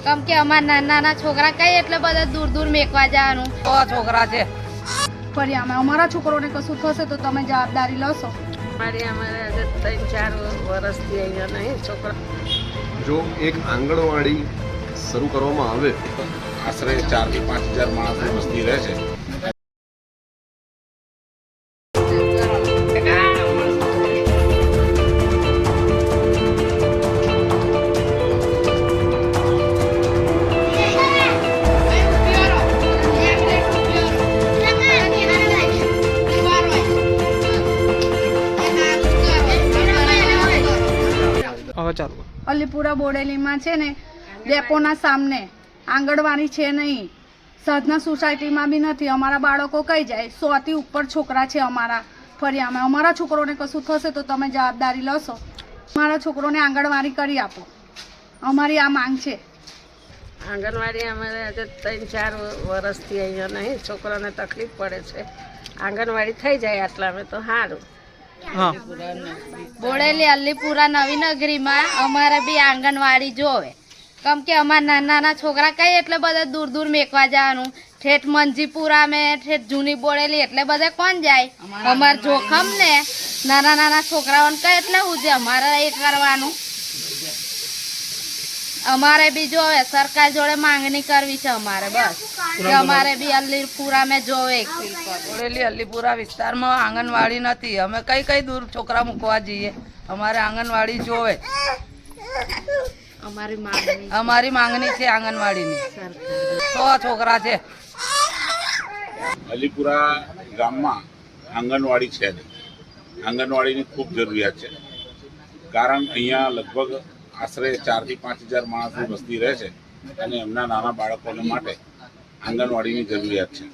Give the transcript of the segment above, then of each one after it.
કેમ કે અમારા નાના છોકરા કઈ એટલે બધા દૂર દૂર મેકવા જવાનું છોકરા છે ફરી અમારા છોકરોને કશું થશે તો તમે જવાબદારી લેશો? અમારે આજે 3-4 વર્ષથી અહીંયા નહીં છોકરા. જો એક આંગણવાડી શરૂ કરવામાં આવે આશરે 4 થી 5 હજાર માણસની વસ્તી રહે છે. અલીપુરા બોડેલીમાં છે ને ડેપોના સામને આંગણવાડી છે નહીં, સાધના સોસાયટીમાં બી નથી. અમારા બાળકો કઈ જાય, 100 થી ઉપર છોકરા છે અમારા ફરિયામાં. અમારા છોકરોને કશું થશે તો તમે જવાબદારી લેશો? અમારા છોકરોને આંગણવાડી કરી આપો, અમારી આ માંગ છે. આંગણવાડી અમારે આજે 3-4 વર્ષથી અહીંયા નહીં છોકરાને તકલીફ પડે છે. આંગણવાડી થઈ જાય આટલા અમે તો સારું. બોડેલી અલીપુરા નવી નગરીમાં અમારે બી આંગણવાડી જોવે. કેમ કે અમારા નાના છોકરા કઈ એટલે બધા દૂર દૂર મેકવા જવાનું. ઠેઠ મંજીપુરા મેં ઠેઠ જૂની બોડેલી એટલે બધા કોણ જાય? અમાર જોખમ ને નાના છોકરાઓને કઈ એટલે હું છે અમારે એ કરવાનું. અમારે બી જોવે, સરકાર જોડે માંગણી કરવી છે અમારે, બસ કે અમારે બી અલીપુરા મેં જોવે. બોડેલી અલીપુરા વિસ્તારમાં આંગણવાડી નથી. અમે કઈ દૂર છોકરા મૂકવા જઈએ? અમારે આંગણવાડી જોવે. અમારી માંગણી છે આંગણવાડીની. 100 છોકરા છે. અલીપુરા ગામમાં આંગણવાડી છે નહીં. આંગણવાડીની ખૂબ જરૂરિયાત છે, કારણ અહીંયા લગભગ આશરે 4 થી 5 હજાર માણસની વસ્તી રહે છે અને એમના નાના બાળકોને માટે આંગણવાડીની જરૂરિયાત છે.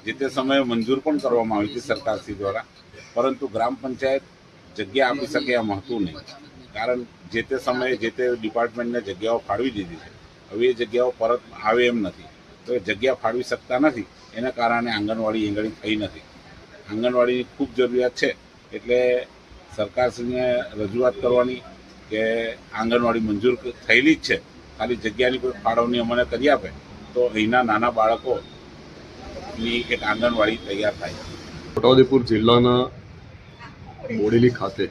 જે તે સમયે મંજૂર પણ કરવામાં આવી હતી સરકારશ્રી દ્વારા, પરંતુ ગ્રામ પંચાયત જગ્યા આપી શકે એમ હતું નહીં. કારણ જે તે સમયે જે તે ડિપાર્ટમેન્ટને જગ્યાઓ ફાળવી દીધી છે. હવે એ જગ્યાઓ પરત આવે એમ નથી, તો એ જગ્યા ફાળવી શકતા નથી. એના કારણે આંગણવાડી એંગળી થઈ નથી. આંગણવાડીની ખૂબ જરૂરિયાત છે, એટલે સરકારશ્રીને રજૂઆત કરવાની કે આંગણવાડી મંજૂર થયેલી જ છે, ખાલી જગ્યાની કોઈ ફાળવણી અમને કરી આપે તો અહીંના નાના બાળકોની એક આંગણવાડી તૈયાર થાય. છોટાઉદેપુર જિલ્લાના બોડેલી ખાતે,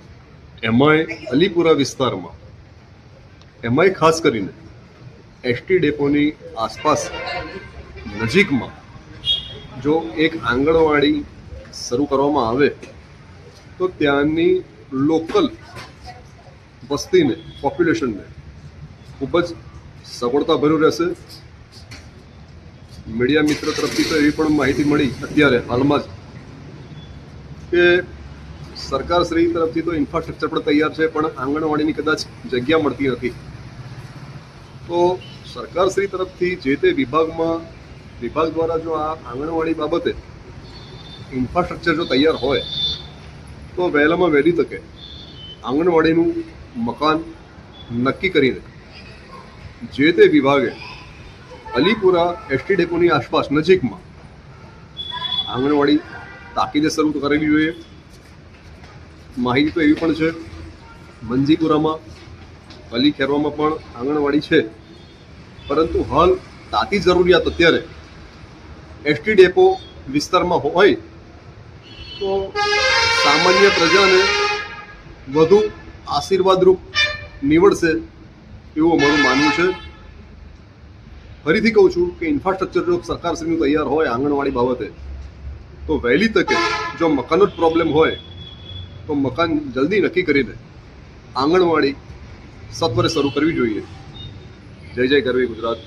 એમાંય અલીપુરા વિસ્તારમાં, એમાંય ખાસ કરીને એસટી ડેપોની આસપાસ નજીકમાં જો એક આંગણવાડી શરૂ કરવામાં આવે તો ત્યાંની લોકલ વસ્તીને, પોપ્યુલેશનને ખૂબ જ સગવડતાભર્યું રહેશે. મીડિયા મિત્ર તરફથી તો એવી પણ માહિતી મળી અત્યારે હાલમાં જ કે સરકારશ્રી તરફથી તો ઇન્ફ્રાસ્ટ્રક્ચર પણ તૈયાર છે, પણ આંગણવાડીની કદાચ જગ્યા મળતી નથી. તો સરકારશ્રી તરફથી જે તે વિભાગ દ્વારા જો આ આંગણવાડી બાબતે ઇન્ફ્રાસ્ટ્રક્ચર જો તૈયાર હોય તો વહેલામાં વહેલી તકે આંગણવાડીનું મકાન નક્કી કરીને જે તે વિભાગે અલીપુરા એસટી ડેપોની આસપાસ નજીકમાં આંગણવાડી તાકીદે શરૂ કરેલી જોઈએ. માહિતી તો એવી પણ છે મંજીપુરામાં, અલી ખેરવામાં પણ આંગણવાડી છે, પરંતુ હાલ તાતી જરૂરિયાત અત્યારે એસટી ડેપો વિસ્તારમાં હોય તો સામાન્ય પ્રજાને વધુ આશીર્વાદરૂપ નીવડશે એવું અમારું માનવું છે. ફરીથી કહું છું કે ઇન્ફ્રાસ્ટ્રક્ચર જો સરકારશ્રીનું તૈયાર હોય આંગણવાડી બાબતે તો વહેલી તકે જો મકાનનો જ પ્રોબ્લેમ હોય તો મકાન જલ્દી નક્કી કરીને આંગણવાડી સત્વરે શરૂ કરવી જોઈએ. જય જય ગરવી ગુજરાત.